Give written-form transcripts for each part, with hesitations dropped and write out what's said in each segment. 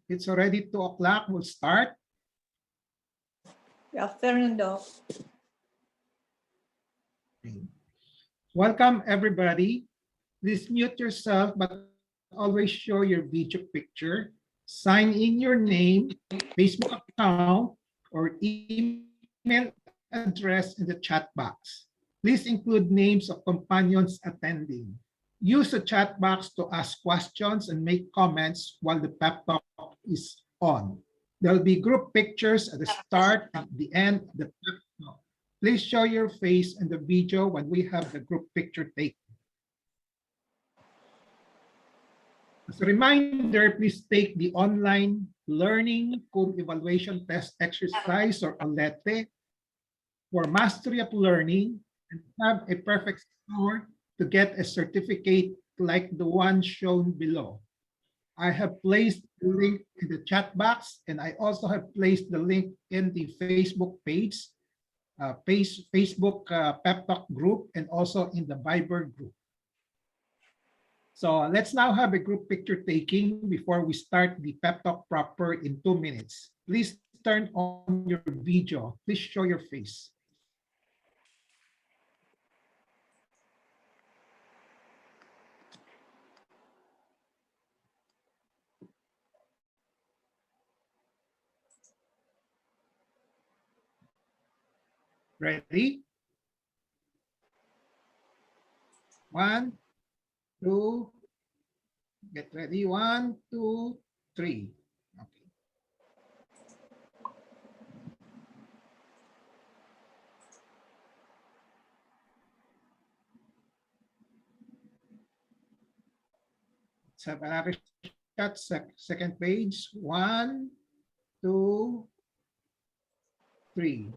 It's already 2 o'clock. We'll start. Good afternoon, Doc. Welcome, everybody. Please mute yourself, but always show your video picture. Sign in your name, Facebook account, or email address in the chat box. Please include names of companions attending. Use the chat box to ask questions and make comments while the pep talk is on. There'll be group pictures at the start and the end of the pep talk. Please show your face in the video when we have the group picture taken. As a reminder, please take the online learning curve evaluation test exercise or OLETE for mastery of learning and have a perfect score to get a certificate like the one shown below. I have placed the link in the chat box, and I also have placed the link in the Facebook page, Facebook Pep Talk group, and also in the Viber group. So let's now have a group picture taking before we start the pep talk proper in 2 minutes. Please turn on your video. Please show your face. Ready? 1, 2, get ready. 1, 2, 3. Okay. Let's have another shot. Second page. 1, 2, 3.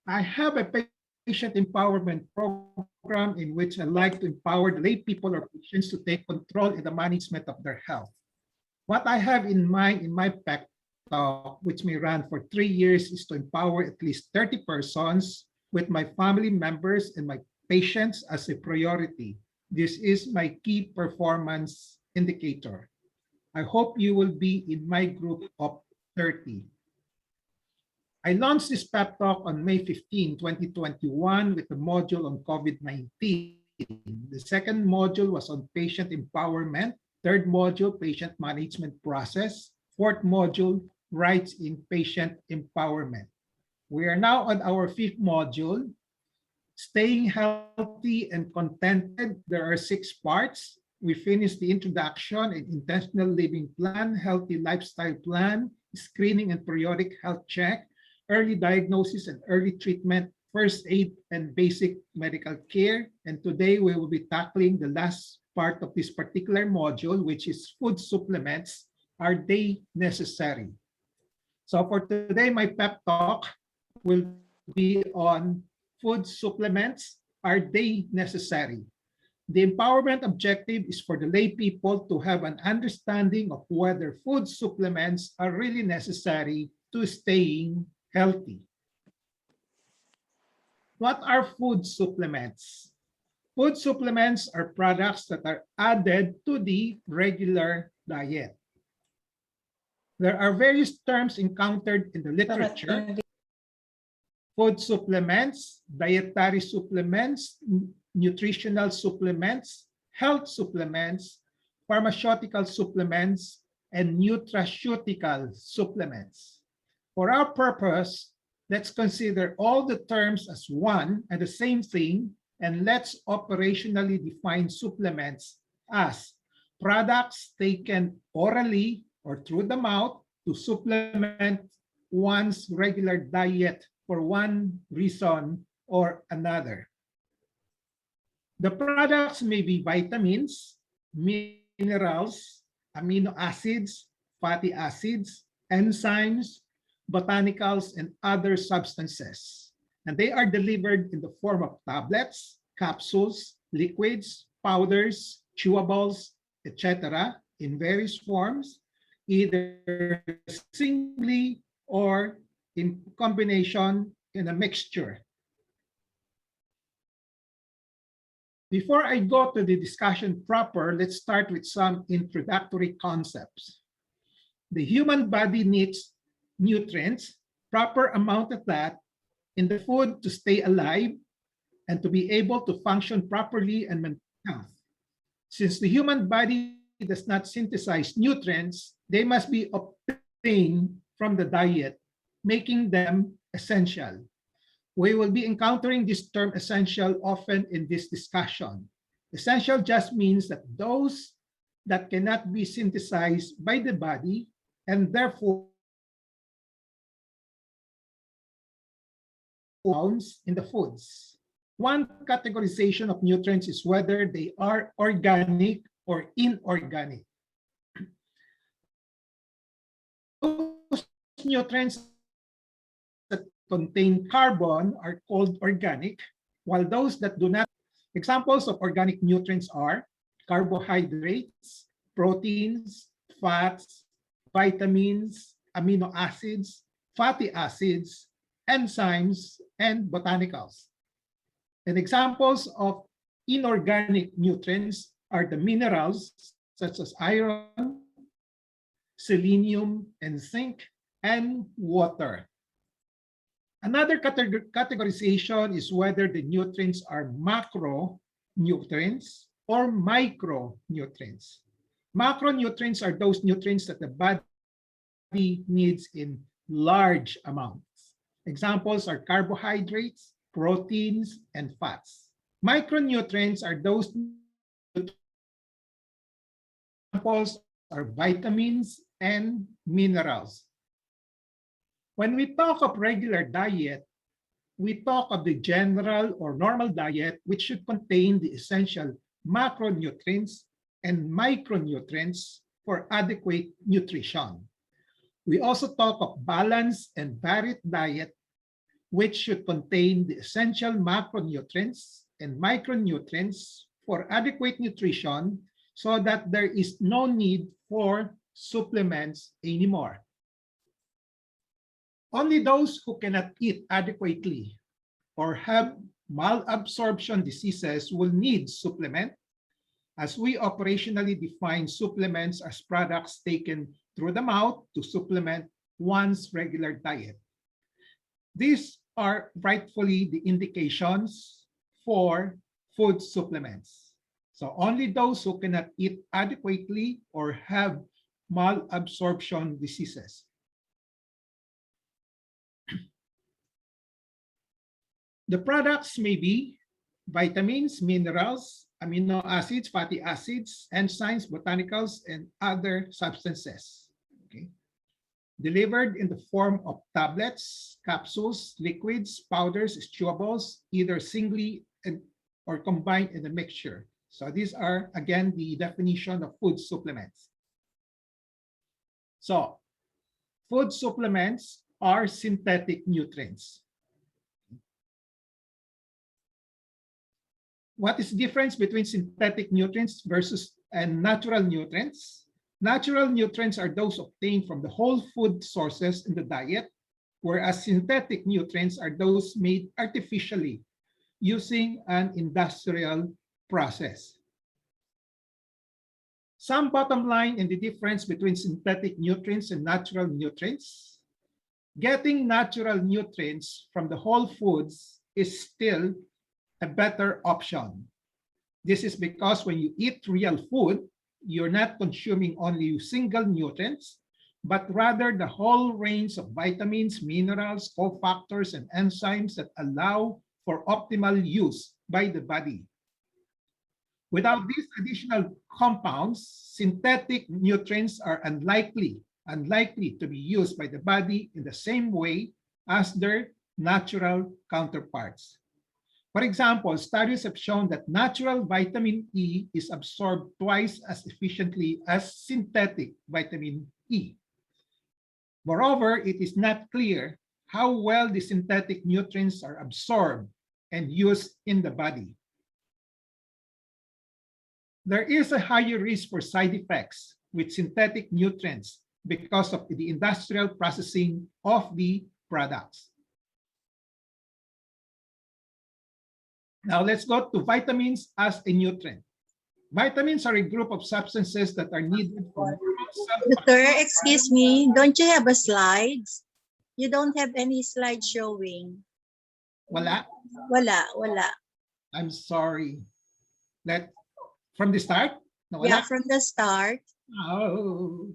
I have a patient empowerment program in which I like to empower the lay people or patients to take control in the management of their health. What I have in mind in my pep talk, which may run for 3 years, is to empower at least 30 persons with my family members and my patients as a priority. This is my key performance indicator. I hope you will be in my group of 30. I launched this pep talk on May 15, 2021 with the module on COVID-19. The second module was on patient empowerment. Third module, patient management process. Fourth module, rights in patient empowerment. We are now on our fifth module, staying healthy and contented. There are 6 parts. We finished the introduction and intentional living plan, healthy lifestyle plan, screening and periodic health check, early diagnosis and early treatment, first aid and basic medical care. And today we will be tackling the last part of this particular module, which is food supplements. Are they necessary? So for today, my pep talk will be on food supplements. Are they necessary? The empowerment objective is for the lay people to have an understanding of whether food supplements are really necessary to staying healthy. What are food supplements? Food supplements are products that are added to the regular diet. There are various terms encountered in the literature. Food supplements, dietary supplements, nutritional supplements, health supplements, pharmaceutical supplements, and nutraceutical supplements. For our purpose, let's consider all the terms as one and the same thing, and let's operationally define supplements as products taken orally or through the mouth to supplement one's regular diet for one reason or another. The products may be vitamins, minerals, amino acids, fatty acids, enzymes, botanicals, and other substances. And they are delivered in the form of tablets, capsules, liquids, powders, chewables, etc., in various forms, either singly or in combination in a mixture. Before I go to the discussion proper, let's start with some introductory concepts. The human body needs nutrients, proper amount of that, in the food to stay alive and to be able to function properly and maintain health. Since the human body does not synthesize nutrients, they must be obtained from the diet, making them essential. We will be encountering this term essential often in this discussion. Essential just means that those that cannot be synthesized by the body and therefore in the foods. One categorization of nutrients is whether they are organic or inorganic. Those nutrients that contain carbon are called organic, while those that do not. Examples of organic nutrients are carbohydrates, proteins, fats, vitamins, amino acids, fatty acids, enzymes, and botanicals. And examples of inorganic nutrients are the minerals such as iron, selenium, and zinc, and water. Another categorization is whether the nutrients are macronutrients or micronutrients. Macronutrients are those nutrients that the body needs in large amounts. Examples are carbohydrates, proteins, and fats. Micronutrients are those examples are vitamins and minerals. When we talk of regular diet, we talk of the general or normal diet, which should contain the essential macronutrients and micronutrients for adequate nutrition. We also talk of balanced and varied diet, which should contain the essential macronutrients and micronutrients for adequate nutrition so that there is no need for supplements anymore. Only those who cannot eat adequately or have malabsorption diseases will need supplement, as we operationally define supplements as products taken through the mouth to supplement one's regular diet. These are rightfully the indications for food supplements. So only those who cannot eat adequately or have malabsorption diseases. The products may be vitamins, minerals, amino acids, fatty acids, enzymes, botanicals, and other substances. Okay. Delivered in the form of tablets, capsules, liquids, powders, chewables, either singly or combined in a mixture. So these are, again, the definition of food supplements. So food supplements are synthetic nutrients. What is the difference between synthetic nutrients versus natural nutrients? Natural nutrients are those obtained from the whole food sources in the diet, whereas synthetic nutrients are those made artificially using an industrial process. Some bottom line in the difference between synthetic nutrients and natural nutrients. Getting natural nutrients from the whole foods is still a better option. This is because when you eat real food, you're not consuming only single nutrients, but rather the whole range of vitamins, minerals, cofactors, and enzymes that allow for optimal use by the body. Without these additional compounds, synthetic nutrients are unlikely to be used by the body in the same way as their natural counterparts. For example, studies have shown that natural vitamin E is absorbed twice as efficiently as synthetic vitamin E. Moreover, it is not clear how well the synthetic nutrients are absorbed and used in the body. There is a higher risk for side effects with synthetic nutrients because of the industrial processing of the products. Now let's go to vitamins as a nutrient. Vitamins are a group of substances that are needed for Sir, excuse me, don't you have a slides? You don't have any slide showing. Wala. Wala. I'm sorry. From the start? No, wala? Yeah, from the start. Oh.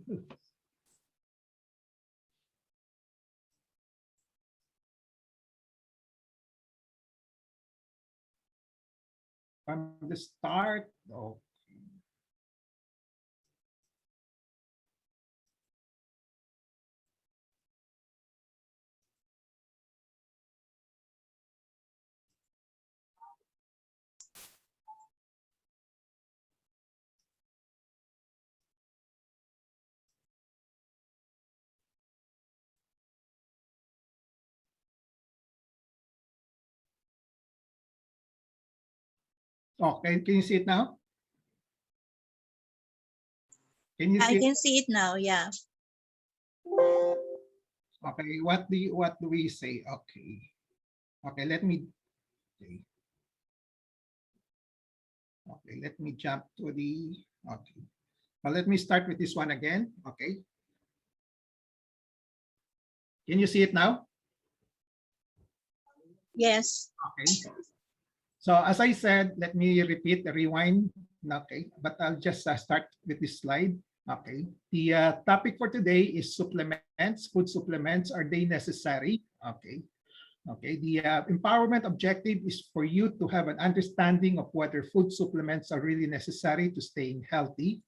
From the start. Oh. Okay, can you see it now? Can you I see can it? see it now, yeah. Okay, what do we say? Okay. Okay, let me jump to the okay. Well, let me start with this one again. Okay. Can you see it now? Yes. Okay. So as I said, let me repeat the rewind. Okay, but I'll just start with this slide. Okay. The topic for today is supplements. Food supplements, are they necessary? Okay. Okay. The empowerment objective is for you to have an understanding of whether food supplements are really necessary to staying healthy.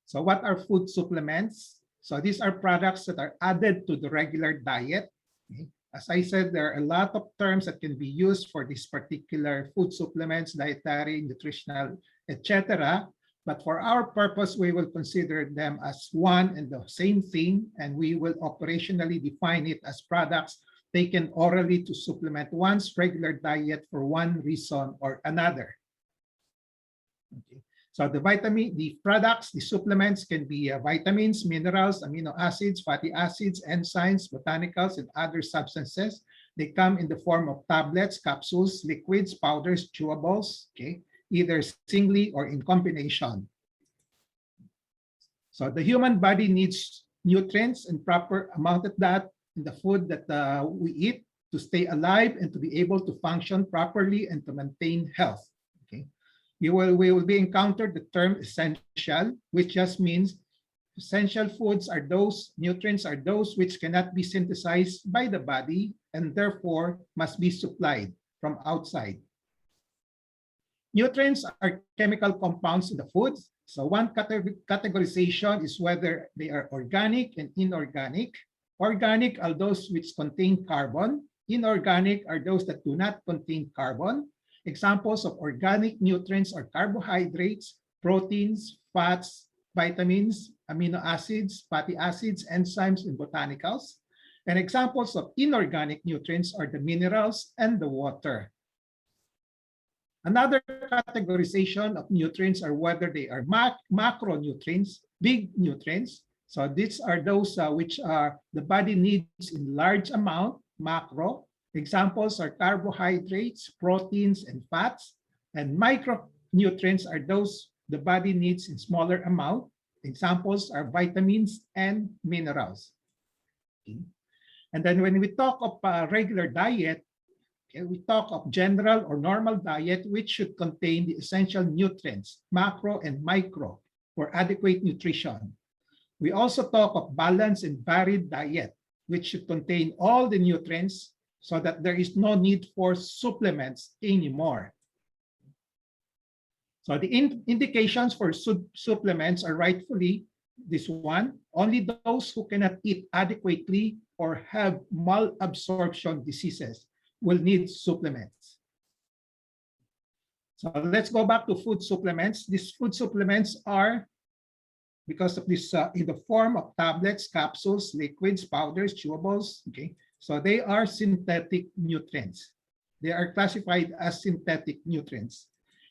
So what are food supplements? So these are products that are added to the regular diet. Okay. As I said, there are a lot of terms that can be used for these particular food supplements, dietary, nutritional, etc. But for our purpose, we will consider them as one and the same thing, and we will operationally define it as products taken orally to supplement one's regular diet for one reason or another. Okay. So the products, the supplements can be vitamins, minerals, amino acids, fatty acids, enzymes, botanicals, and other substances. They come in the form of tablets, capsules, liquids, powders, chewables, okay, either singly or in combination. So the human body needs nutrients and proper amount of that in the food that we eat to stay alive and to be able to function properly and to maintain health. Okay. We will be encountered the term essential, which just means essential foods are those, nutrients are those which cannot be synthesized by the body and therefore must be supplied from outside. Nutrients are chemical compounds in the foods. So one categorization is whether they are organic and inorganic. Organic are those which contain carbon. Inorganic are those that do not contain carbon. Examples of organic nutrients are carbohydrates, proteins, fats, vitamins, amino acids, fatty acids, enzymes, and botanicals. And examples of inorganic nutrients are the minerals and the water. Another categorization of nutrients are whether they are macronutrients, big nutrients. So these are those which are the body needs in large amount, macro. Examples are carbohydrates, proteins, and fats. And micronutrients are those the body needs in smaller amount. Examples are vitamins and minerals. Okay. And then when we talk of regular diet, okay, we talk of general or normal diet, which should contain the essential nutrients, macro and micro, for adequate nutrition. We also talk of balanced and varied diet, which should contain all the nutrients so that there is no need for supplements anymore. So the indications for supplements are rightfully this one: only those who cannot eat adequately or have malabsorption diseases will need supplements. So let's go back to food supplements. These food supplements are, because of this, in the form of tablets, capsules, liquids, powders, chewables. Okay, so they are synthetic nutrients. They are classified as synthetic nutrients.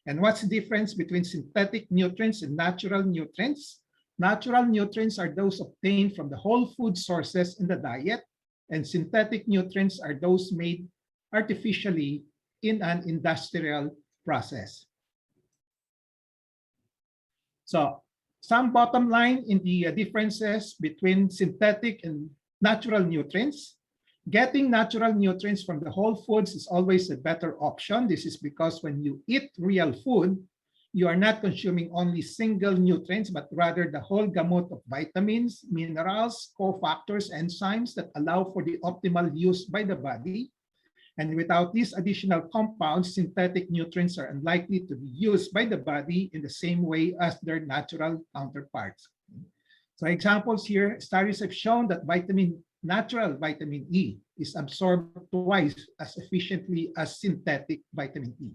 And what's the difference between synthetic nutrients and natural nutrients? Natural nutrients are those obtained from the whole food sources in the diet, and synthetic nutrients are those made artificially in an industrial process. So some bottom line in the differences between synthetic and natural nutrients. Getting natural nutrients from the whole foods is always a better option. This is because when you eat real food, you are not consuming only single nutrients, but rather the whole gamut of vitamins, minerals, cofactors, enzymes that allow for the optimal use by the body. And without these additional compounds, synthetic nutrients are unlikely to be used by the body in the same way as their natural counterparts. So examples here, studies have shown that natural vitamin E is absorbed twice as efficiently as synthetic vitamin E.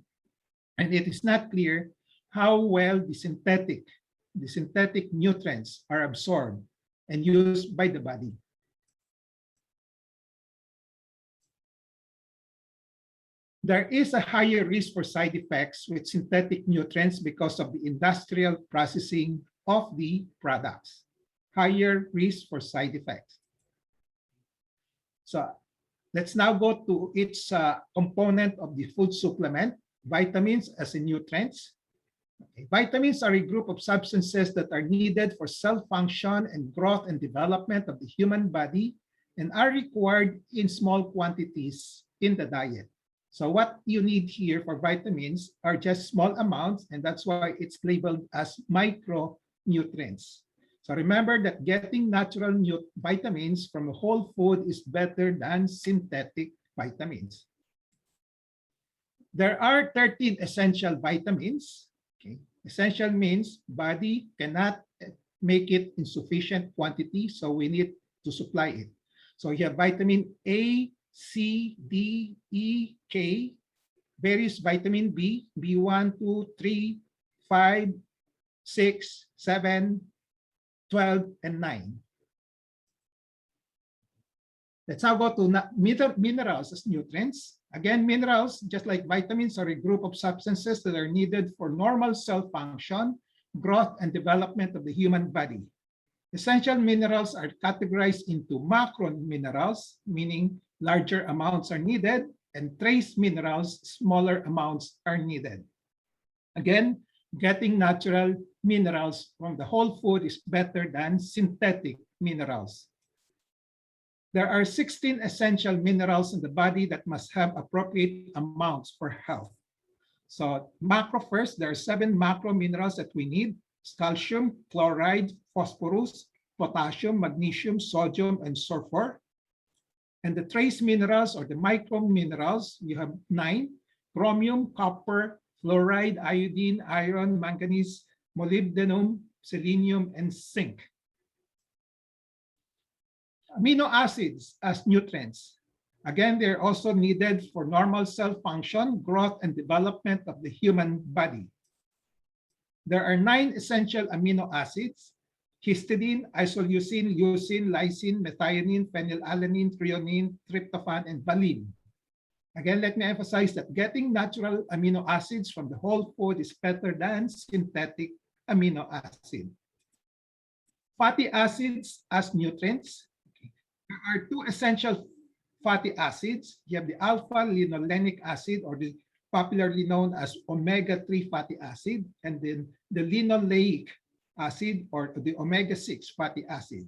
And it is not clear how well the synthetic nutrients are absorbed and used by the body. There is a higher risk for side effects with synthetic nutrients because of the industrial processing of the products. Higher risk for side effects. So let's now go to its component of the food supplement, vitamins as a nutrients. Okay. Vitamins are a group of substances that are needed for cell function and growth and development of the human body and are required in small quantities in the diet. So what you need here for vitamins are just small amounts, and that's why it's labeled as micronutrients. So remember that getting natural vitamins from a whole food is better than synthetic vitamins. There are 13 essential vitamins. Okay. Essential means body cannot make it in sufficient quantity, so we need to supply it. So you have vitamin A, C, D, E, K, various vitamin B, B1, 2, 3, 5, 6, 7, 12, and 9. Let's now go to minerals as nutrients. Again, minerals, just like vitamins, are a group of substances that are needed for normal cell function, growth, and development of the human body. Essential minerals are categorized into macro minerals, meaning larger amounts are needed, and trace minerals, smaller amounts are needed. Again, getting natural minerals from the whole food is better than synthetic minerals. There are 16 essential minerals in the body that must have appropriate amounts for health. So macro first, there are 7 macro minerals that we need: calcium, chloride, phosphorus, potassium, magnesium, sodium, and sulfur. And the trace minerals or the micro minerals, you have 9: chromium, copper, fluoride, iodine, iron, manganese, molybdenum, selenium, and zinc. Amino acids as nutrients. Again, they're also needed for normal cell function, growth, and development of the human body. There are 9 essential amino acids: histidine, isoleucine, leucine, lysine, methionine, phenylalanine, threonine, tryptophan, and valine. Again, let me emphasize that getting natural amino acids from the whole food is better than synthetic amino acid. Fatty acids as nutrients. There are 2 essential fatty acids. You have the alpha-linolenic acid, or the popularly known as omega-3 fatty acid, and then the linoleic acid, or the omega-6 fatty acid.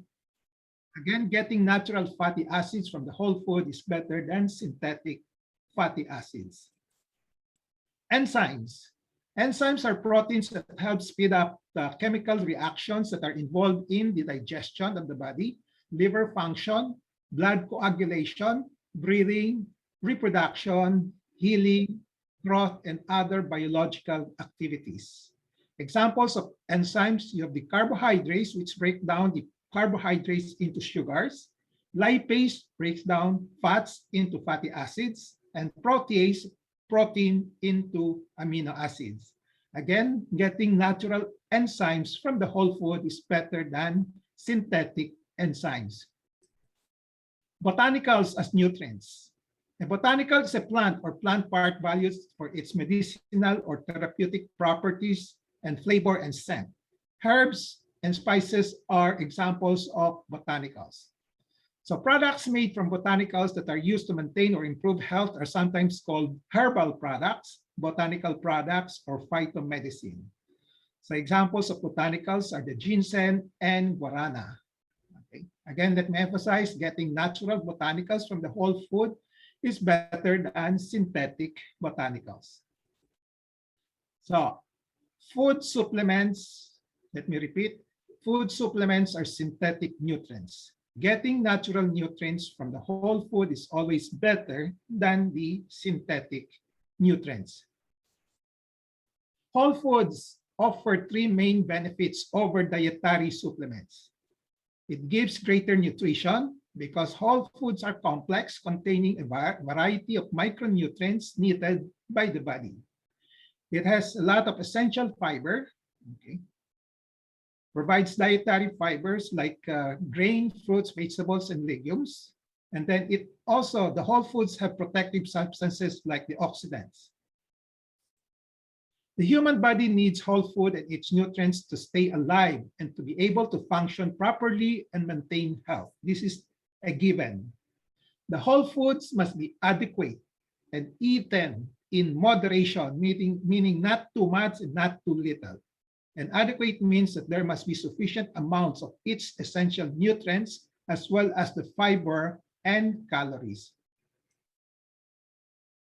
Again, getting natural fatty acids from the whole food is better than synthetic fatty acids. Enzymes. Enzymes are proteins that help speed up the chemical reactions that are involved in the digestion of the body, liver function, blood coagulation, breathing, reproduction, healing, growth, and other biological activities. Examples of enzymes, you have the carbohydrates, which break down the carbohydrates into sugars. Lipase breaks down fats into fatty acids, and protease, protein, into amino acids. Again, getting natural enzymes from the whole food is better than synthetic enzymes. Botanicals as nutrients. A botanical is a plant or plant part valued for its medicinal or therapeutic properties and flavor and scent. Herbs and spices are examples of botanicals. So products made from botanicals that are used to maintain or improve health are sometimes called herbal products, botanical products, or phytomedicine. So examples of botanicals are the ginseng and guarana. Okay. Again, let me emphasize, getting natural botanicals from the whole food is better than synthetic botanicals. So food supplements, let me repeat, food supplements are synthetic nutrients. Getting natural nutrients from the whole food is always better than the synthetic nutrients. Whole foods offer three main benefits over dietary supplements. It gives greater nutrition because whole foods are complex, containing a variety of micronutrients needed by the body. It has a lot of essential fiber, okay, provides dietary fibers like grain, fruits, vegetables, and legumes. And then it also, the whole foods have protective substances like the oxidants. The human body needs whole food and its nutrients to stay alive and to be able to function properly and maintain health. This is a given. The whole foods must be adequate and eaten in moderation, meaning not too much and not too little. And adequate means that there must be sufficient amounts of each essential nutrients as well as the fiber and calories.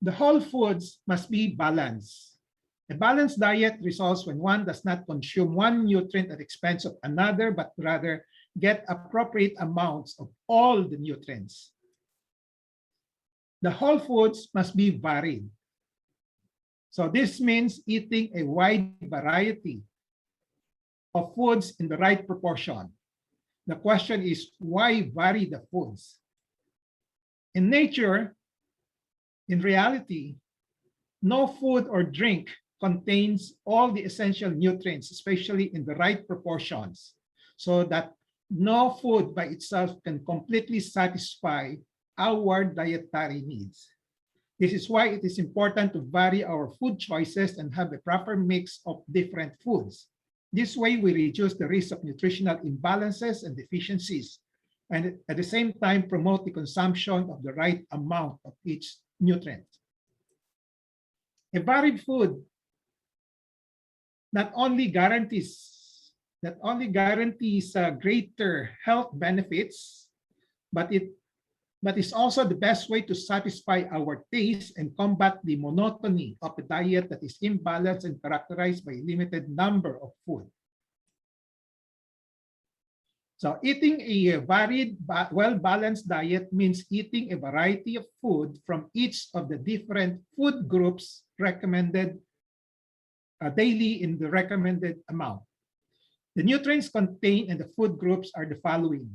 The whole foods must be balanced. A balanced diet results when one does not consume one nutrient at the expense of another, but rather get appropriate amounts of all the nutrients. The whole foods must be varied. So this means eating a wide variety of foods in the right proportion. The question is, why vary the foods? In nature, in reality, no food or drink contains all the essential nutrients, especially in the right proportions, so that no food by itself can completely satisfy our dietary needs. This is why it is important to vary our food choices and have a proper mix of different foods. This way, we reduce the risk of nutritional imbalances and deficiencies, and at the same time promote the consumption of the right amount of each nutrient. A varied food not only guarantees greater health benefits, but is also the best way to satisfy our taste and combat the monotony of a diet that is imbalanced and characterized by a limited number of food. So eating a varied, well-balanced diet means eating a variety of food from each of the different food groups recommended daily in the recommended amount. The nutrients contained in the food groups are the following: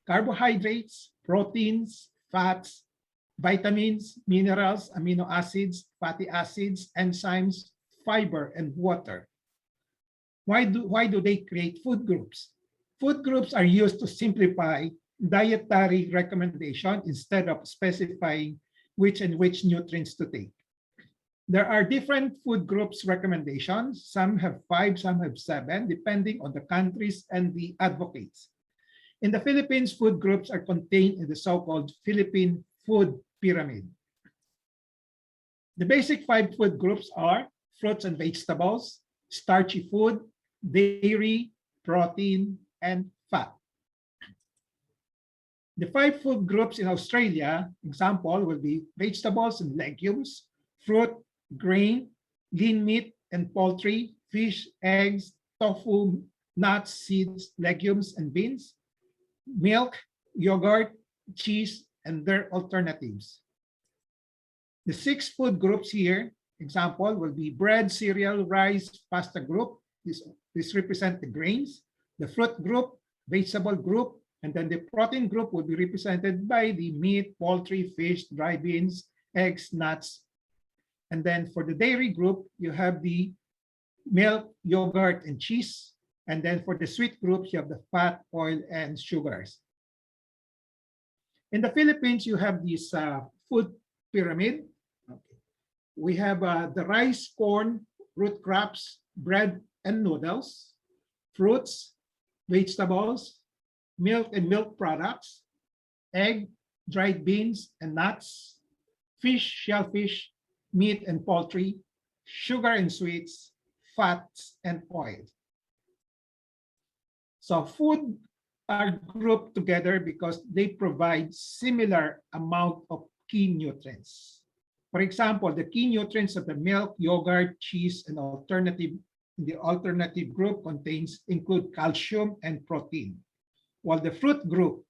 carbohydrates, proteins, fats, vitamins, minerals, amino acids, fatty acids, enzymes, fiber, and water. Why do they create food groups? Food groups are used to simplify dietary recommendation instead of specifying which nutrients to take. There are different food groups recommendations. Some have 5, some have 7, depending on the countries and the advocates. In the Philippines, food groups are contained in the so-called Philippine Food Pyramid. The basic 5 food groups are fruits and vegetables, starchy food, dairy, protein, and fat. The 5 food groups in Australia, example, will be vegetables and legumes, fruit, grain, lean meat and poultry, fish, eggs, tofu, nuts, seeds, legumes, and beans, milk, yogurt, cheese, and their alternatives. The 6 food groups here, example, will be bread, cereal, rice, pasta group. This represent the grains. The fruit group, vegetable group, and then the protein group will be represented by the meat, poultry, fish, dry beans, eggs, nuts. And then for the dairy group, you have the milk, yogurt, and cheese. And then for the sweet group, you have the fat, oil, and sugars. In the Philippines, you have these food pyramid. Okay. We have the rice, corn, root crops, bread and noodles, fruits, vegetables, milk and milk products, egg, dried beans and nuts, fish, shellfish, meat and poultry, sugar and sweets, fats and oil. So food are grouped together because they provide similar amount of key nutrients. For example, the key nutrients of the milk, yogurt, cheese, and the alternative group include calcium and protein, while the fruit group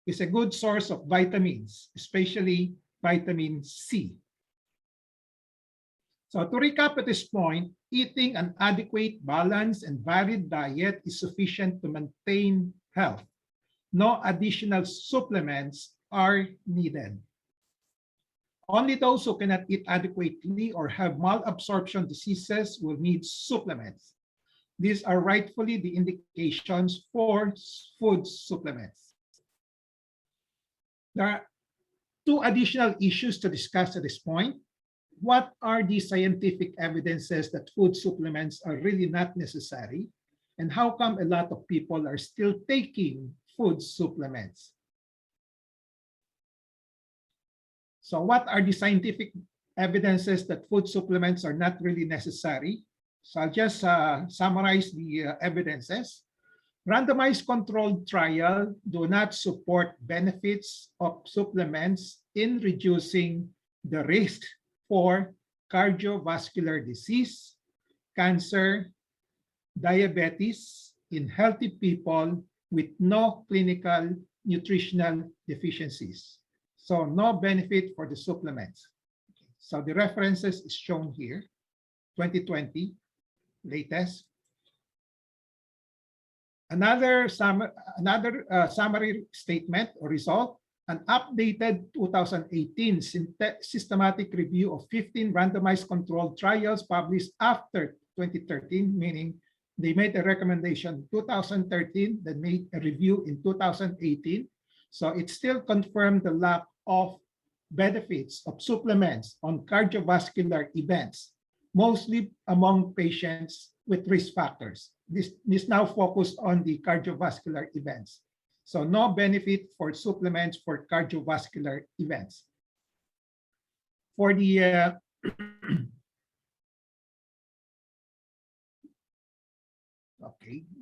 is a good source of vitamins, especially vitamin C. So to recap at this point, eating an adequate, balanced, and varied diet is sufficient to maintain health. No additional supplements are needed. Only those who cannot eat adequately or have malabsorption diseases will need supplements. These are rightfully the indications for food supplements. There are two additional issues to discuss at this point. What are the scientific evidences that food supplements are really not necessary? And how come a lot of people are still taking food supplements? So what are the scientific evidences that food supplements are not really necessary? So I'll just summarize the evidences. Randomized controlled trial do not support benefits of supplements in reducing the risk for cardiovascular disease, cancer, diabetes in healthy people with no clinical nutritional deficiencies. So no benefit for the supplements. So the references is shown here, 2020, latest. Another summary statement or result, an updated 2018 systematic review of 15 randomized controlled trials published after 2013, meaning they made a recommendation 2013, then made a review in 2018. So it still confirmed the lack of benefits of supplements on cardiovascular events, mostly among patients with risk factors. This now focused on the cardiovascular events. So no benefit for supplements for cardiovascular events. For the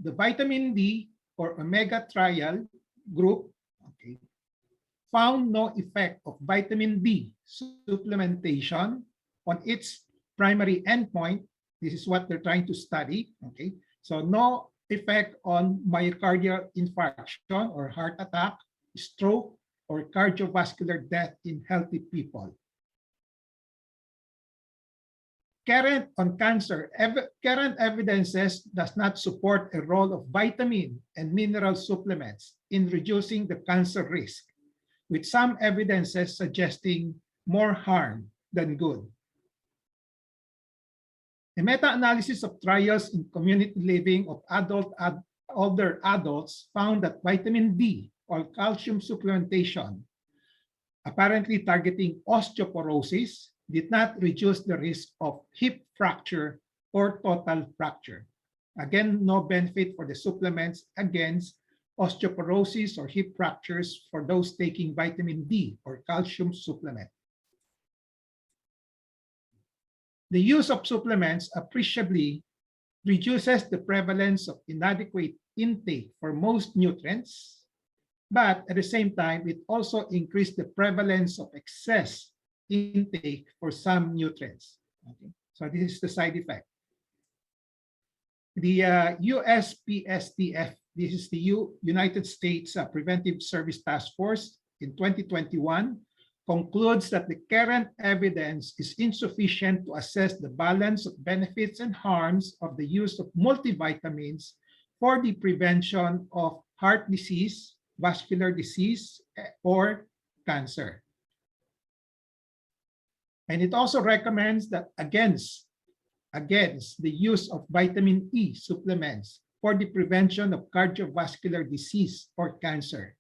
the vitamin D or omega trial group, found no effect of vitamin D supplementation on its primary endpoint. This is what they're trying to study. So no effect on myocardial infarction or heart attack, stroke, or cardiovascular death in healthy people. Current evidences does not support a role of vitamin and mineral supplements in reducing the cancer risk, with some evidences suggesting more harm than good. A meta-analysis of trials in community living of older adults found that vitamin D or calcium supplementation, apparently targeting osteoporosis, did not reduce the risk of hip fracture or total fracture. Again, no benefit for the supplements against osteoporosis or hip fractures for those taking vitamin D or calcium supplement. The use of supplements appreciably reduces the prevalence of inadequate intake for most nutrients, but at the same time, it also increased the prevalence of excess intake for some nutrients. So this is the side effect. The USPSTF, this is the United States Preventive Service Task Force in 2021, concludes that the current evidence is insufficient to assess the balance of benefits and harms of the use of multivitamins for the prevention of heart disease, vascular disease, or cancer. And it also recommends that against the use of vitamin E supplements for the prevention of cardiovascular disease or cancer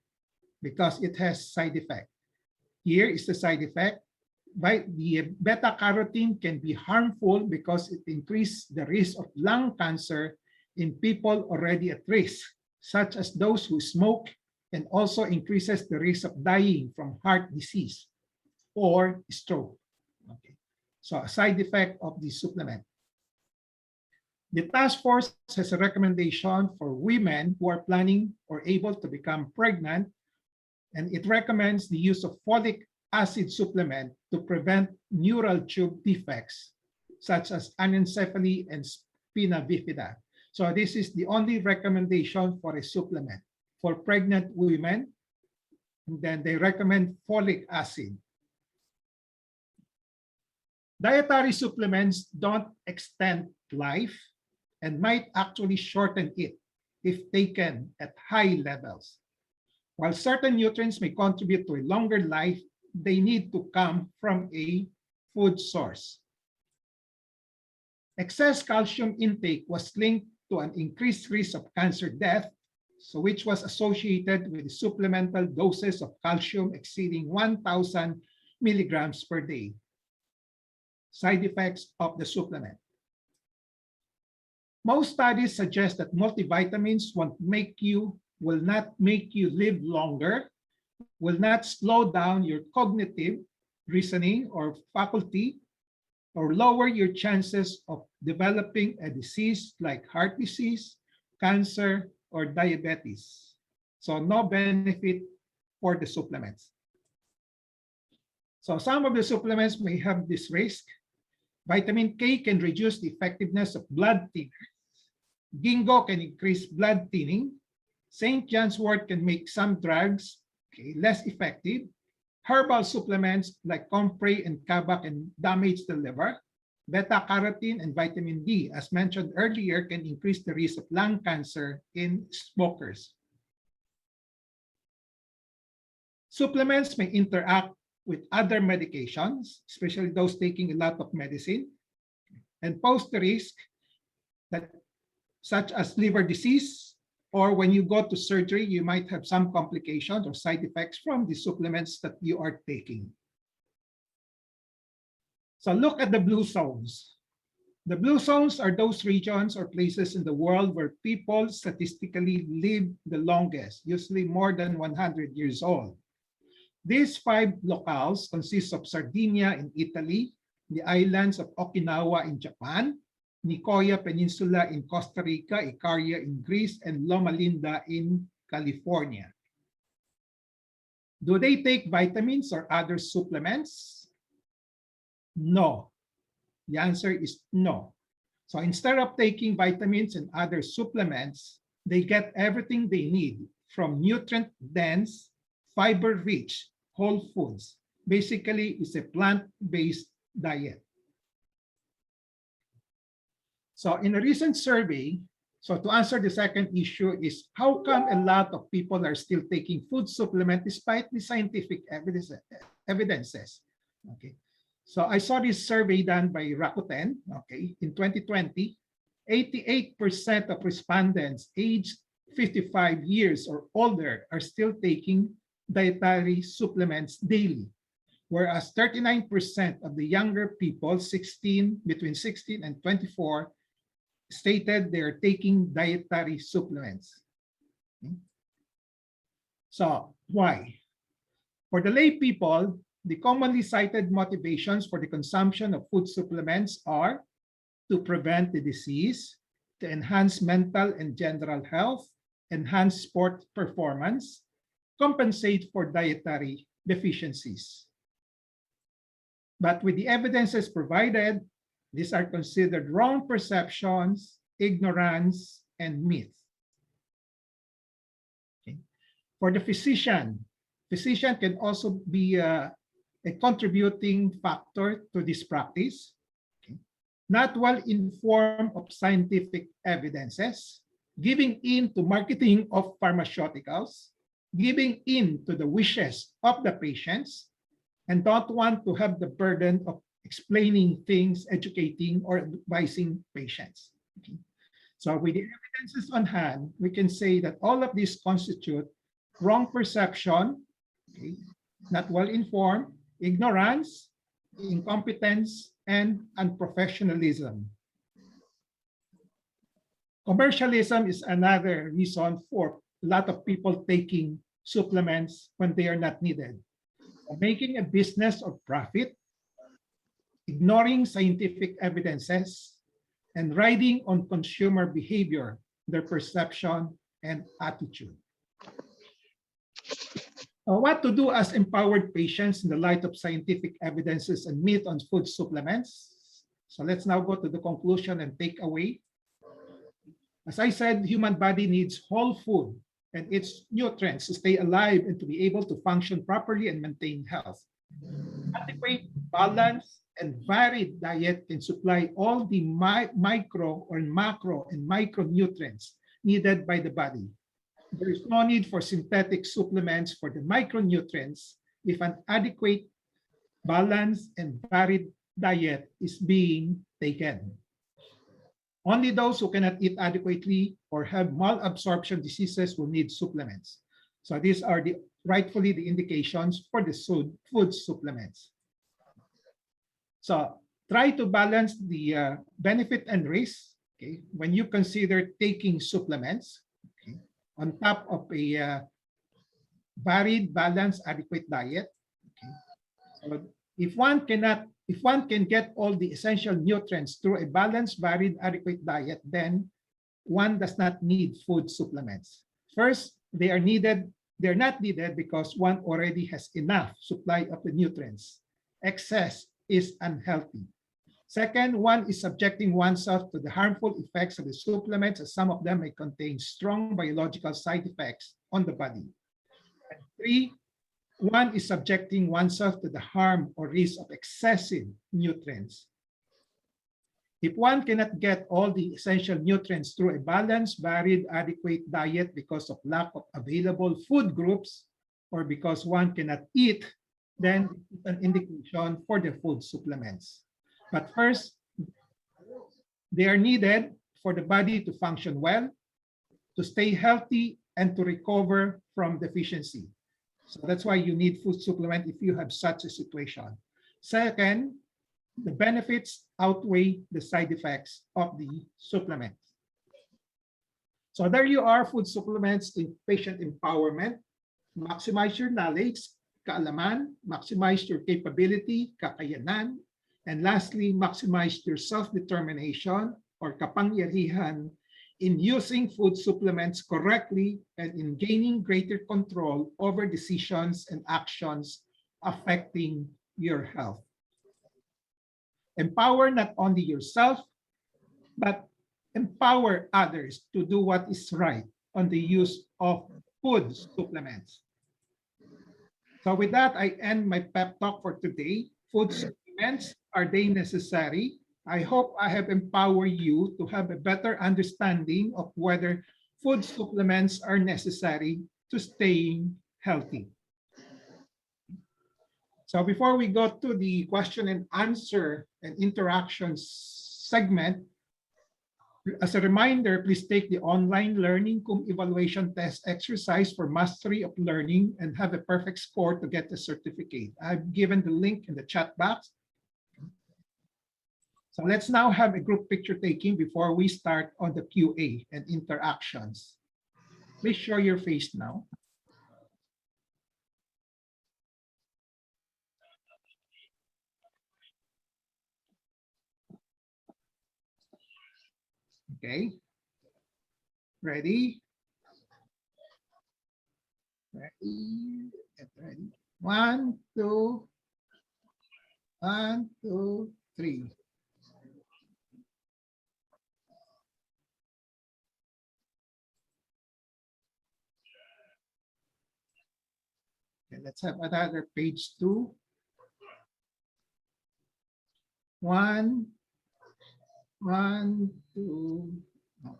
because it has side effects. Here is the side effect. The beta-carotene can be harmful because it increases the risk of lung cancer in people already at risk, such as those who smoke, and also increases the risk of dying from heart disease or stroke. Okay. So a side effect of the supplement. The task force has a recommendation for women who are planning or able to become pregnant, and it recommends the use of folic acid supplement to prevent neural tube defects such as anencephaly and spina bifida. So this is the only recommendation for a supplement for pregnant women. And then they recommend folic acid. Dietary supplements don't extend life and might actually shorten it if taken at high levels. While certain nutrients may contribute to a longer life, they need to come from a food source. Excess calcium intake was linked to an increased risk of cancer death, so which was associated with supplemental doses of calcium exceeding 1,000 milligrams per day. Side effects of the supplement. Most studies suggest that multivitamins will not make you live longer, will not slow down your cognitive reasoning or faculty, or lower your chances of developing a disease like heart disease, cancer, or diabetes. So no benefit for the supplements. So some of the supplements may have this risk. Vitamin K can reduce the effectiveness of blood thinners. Ginkgo can increase blood thinning. St. John's wort can make some drugs less effective. Herbal supplements like comfrey and kava can damage the liver. Beta-carotene and vitamin D, as mentioned earlier, can increase the risk of lung cancer in smokers. Supplements may interact with other medications, especially those taking a lot of medicine, and pose the risk that, such as liver disease, or when you go to surgery, you might have some complications or side effects from the supplements that you are taking. So look at the blue zones. The blue zones are those regions or places in the world where people statistically live the longest, usually more than 100 years old. These 5 locales consist of Sardinia in Italy, the islands of Okinawa in Japan, Nicoya Peninsula in Costa Rica, Icaria in Greece, and Loma Linda in California. Do they take vitamins or other supplements? No. The answer is no. So instead of taking vitamins and other supplements, they get everything they need from nutrient-dense, fiber-rich whole foods. Basically, it's a plant-based diet. So in a recent survey, so to answer the second issue is how come a lot of people are still taking food supplement despite the scientific evidences? Okay. So I saw this survey done by Rakuten, in 2020. 88% of respondents aged 55 years or older are still taking dietary supplements daily, whereas 39% of the younger people between 16 and 24 stated they're taking dietary supplements. Okay. So why? For the lay people, the commonly cited motivations for the consumption of food supplements are to prevent the disease, to enhance mental and general health, enhance sport performance, compensate for dietary deficiencies. But with the evidences provided, these are considered wrong perceptions, ignorance, and myth. Okay. For the physician can also be a contributing factor to this practice. Okay. Not well informed of scientific evidences, giving in to marketing of pharmaceuticals, giving in to the wishes of the patients, and don't want to have the burden of explaining things, educating, or advising patients. Okay. So with the evidences on hand, we can say that all of these constitute wrong perception, not well informed, ignorance, incompetence, and unprofessionalism. Commercialism is another reason for a lot of people taking supplements when they are not needed. Making a business of profit, ignoring scientific evidences, and riding on consumer behavior, their perception, and attitude. What to do as empowered patients in the light of scientific evidences and myth on food supplements. So let's now go to the conclusion and takeaway. As I said, the human body needs whole food and its nutrients to stay alive and to be able to function properly and maintain health. Adequate, balanced, and varied diet can supply all the micro or macro and micronutrients needed by the body. There is no need for synthetic supplements for the micronutrients if an adequate, balanced, and varied diet is being taken. Only those who cannot eat adequately or have malabsorption diseases will need supplements. So these are rightfully the indications for the food supplements. So try to balance the benefit and risk, okay, when you consider taking supplements, okay, on top of a varied, balanced, adequate diet. Okay. So if one can get all the essential nutrients through a balanced, varied, adequate diet, then one does not need food supplements. First, they are needed. They're not needed because one already has enough supply of the nutrients. Excess is unhealthy. Second, one is subjecting oneself to the harmful effects of the supplements, as some of them may contain strong biological side effects on the body. And three, one is subjecting oneself to the harm or risk of excessive nutrients. If one cannot get all the essential nutrients through a balanced, varied, adequate diet because of lack of available food groups or because one cannot eat, then it's an indication for the food supplements. But first, they are needed for the body to function well, to stay healthy, and to recover from deficiency. So that's why you need food supplement if you have such a situation. Second, the benefits outweigh the side effects of the supplements. So there you are, food supplements in patient empowerment. Maximize your knowledge, kaalaman, maximize your capability, kakayanan, and lastly, maximize your self-determination or kapangyarihan in using food supplements correctly and in gaining greater control over decisions and actions affecting your health. Empower not only yourself, but empower others to do what is right on the use of food supplements. So with that, I end my pep talk for today. Food supplements, are they necessary? I hope I have empowered you to have a better understanding of whether food supplements are necessary to staying healthy. So before we go to the question and answer and interactions segment, as a reminder, please take the online learning evaluation test exercise for mastery of learning and have a perfect score to get the certificate. I've given the link in the chat box. So let's now have a group picture taking before we start on the QA and interactions. Please show your face now. Okay. Ready? Ready? Ready. 1, 2, 1, 2, 3. Okay, let's have another page 2. 1, 1, 2. Okay.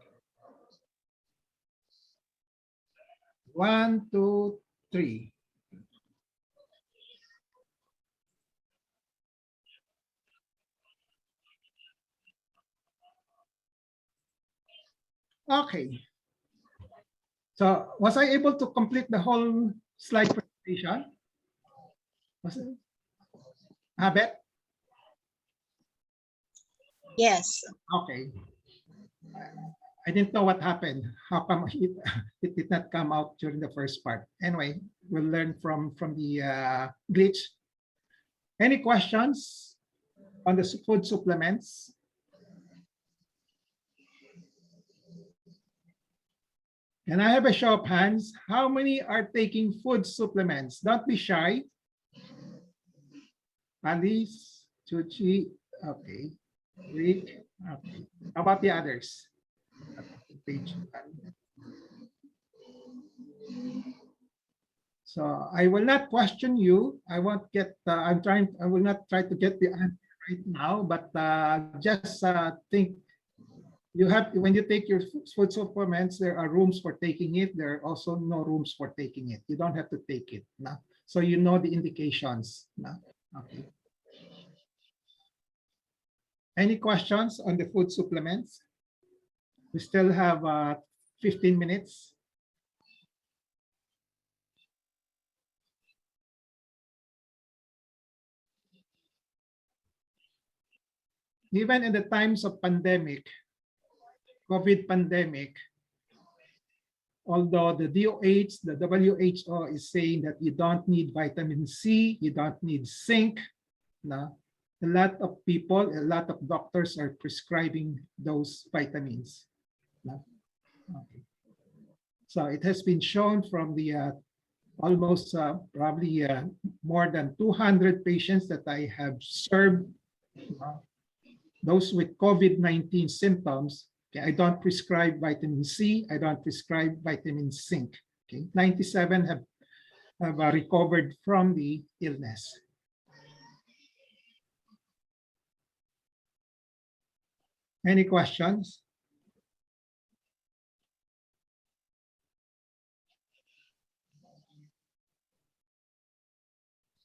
1, 2, 3. Okay. So was I able to complete the whole slide presentation? Was it? Habit? Yes. Okay. I didn't know what happened. How come it did not come out during the first part? Anyway, we'll learn from the glitch. Any questions on the food supplements? Can I have a show of hands? How many are taking food supplements? Don't be shy. Alice, Chuchi, okay. Rick, okay. How about the others? Page. So I will not question you. I won't get. I will not try to get the answer right now. But just think. You have when you take your food supplements, there are rooms for taking it. There are also no rooms for taking it. You don't have to take it. No? So you know the indications. No? Okay. Any questions on the food supplements? We still have 15 minutes. Even in the times of pandemic, COVID pandemic, although the DOH, the WHO is saying that you don't need vitamin C, you don't need zinc, no? A lot of people, a lot of doctors are prescribing those vitamins. No? Okay. So it has been shown from the almost probably more than 200 patients that I have served, those with COVID-19 symptoms. Okay, I don't prescribe vitamin C. I don't prescribe vitamin zinc. Okay, 97 have recovered from the illness. Any questions?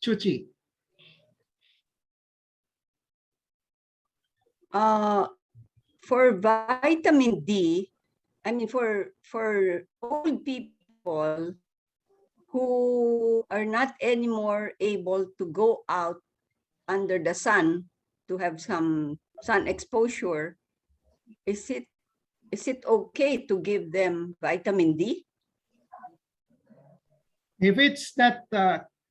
Chuchi. For vitamin D, I mean for old people who are not anymore able to go out under the sun to have some sun exposure, is it okay to give them vitamin D? If it's that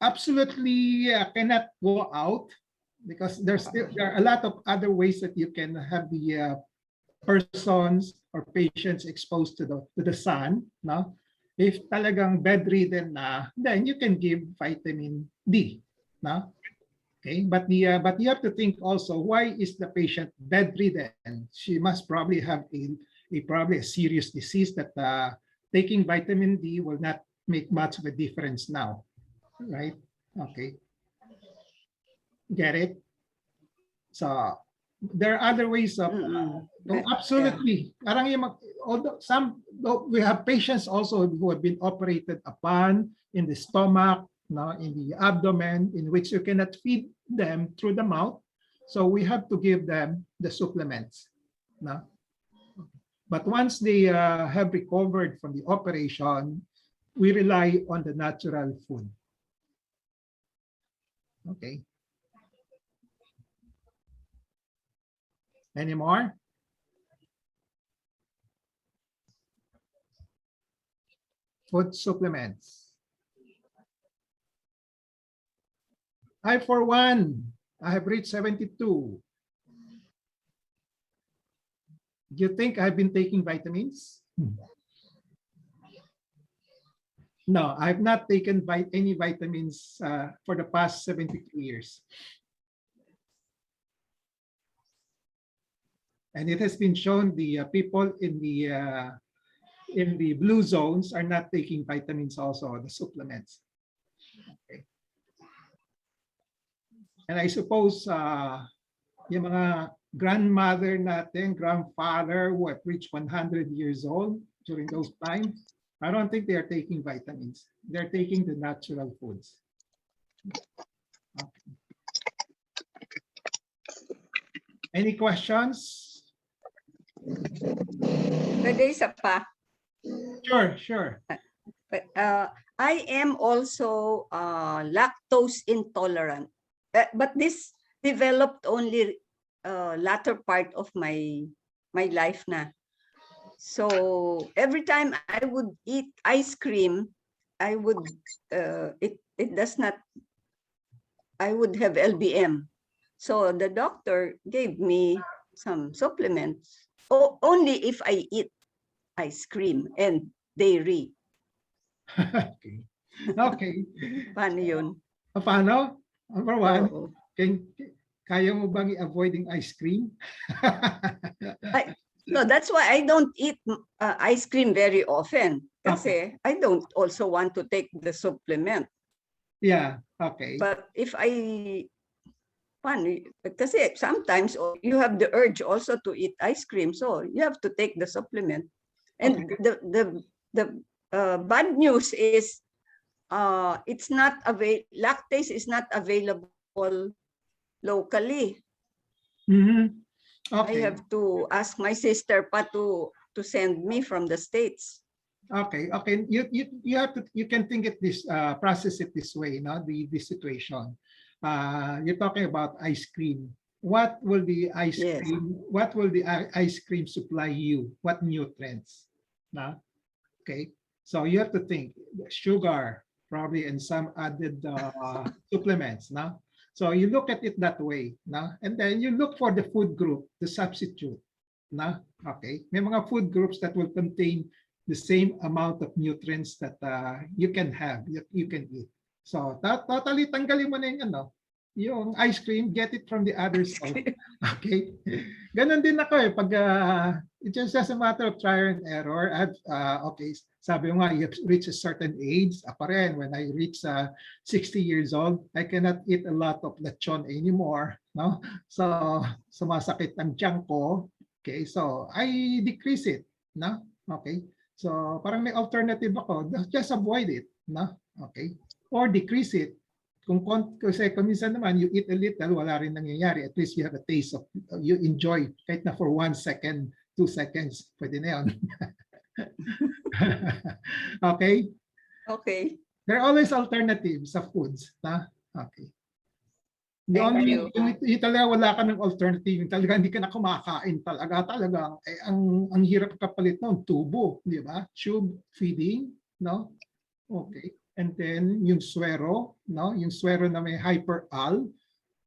absolutely cannot go out, because there are a lot of other ways that you can have the persons or patients exposed to the sun. No, if talagang bedridden na, then you can give vitamin D. No, okay, but you have to think also, why is the patient bedridden? She must probably have probably a serious disease that taking vitamin D will not make much of a difference now, right? Okay. Get it? So there are other ways of absolutely. Parang although we have patients also who have been operated upon in the stomach, no, in the abdomen, in which you cannot feed them through the mouth. So we have to give them the supplements. No? But once they have recovered from the operation, we rely on the natural food. Okay. Any more? Food supplements. I, for one, I have reached 72. Do you think I've been taking vitamins? No, I've not taken any vitamins for the past 72 years. And it has been shown the people in the blue zones are not taking vitamins also, the supplements. Okay. And I suppose yung mga grandmother natin, grandfather who have reached 100 years old during those times, I don't think they are taking vitamins. They're taking the natural foods. Okay. Any questions? Pwede isa pa. Sure, sure. But I am also lactose intolerant, but this developed only latter part of my life na. So every time I would eat ice cream, I would it does not. I would have LBM. So the doctor gave me some supplements. Only if I eat ice cream and dairy. Okay. Okay. Paano yun? Paano? Number one, Oo. kaya mo bang i-avoid yung ice cream? So that's why I don't eat ice cream very often. Kasi I don't also want to take the supplement. Yeah, okay. But if kasi sometimes you have the urge also to eat ice cream, so you have to take the supplement. And the bad news is it's not lactase is not available locally. Mm-hmm. I Okay. have to ask my sister pa to send me from the States. Okay, okay. You have to, you can think it this process it this way, no? The situation. You're talking about ice cream. What will the ice Yes. cream? What will the ice cream supply you? What nutrients? No? Okay. So you have to think sugar probably and some added supplements. No? So you look at it that way. No? And then you look for the food group, the substitute. No? Okay. May mga food groups that will contain the same amount of nutrients that you can have, you can eat. So totally tanggalin mo na yung ice cream, get it from the other side. Okay? Ganon din ako eh. Pag it's just a matter of trial and error. Okay, sabi mo nga, you have reached a certain age. Ako rin, when I reach 60 years old, I cannot eat a lot of lechon anymore. No? So, sumasakit ang tiyan ko. Okay, so I decrease it. No? Okay. So, parang may alternative ako. Just avoid it. No? Okay. Or decrease it. Kasi minsan naman, you eat a little, wala rin nangyayari. At least you have a taste of, you enjoy. Kahit na for 1 second, 2 seconds, pwede na yun. Okay? Okay. There are always alternatives of foods. Na? Okay. Thank you. Yung talaga wala ka ng alternative, yung talaga hindi ka na kumakain talaga. Ang hirap kapalit ng tubo, di ba? Tube feeding, no? Okay. And then yung suero, no? Yung suero na may hyperal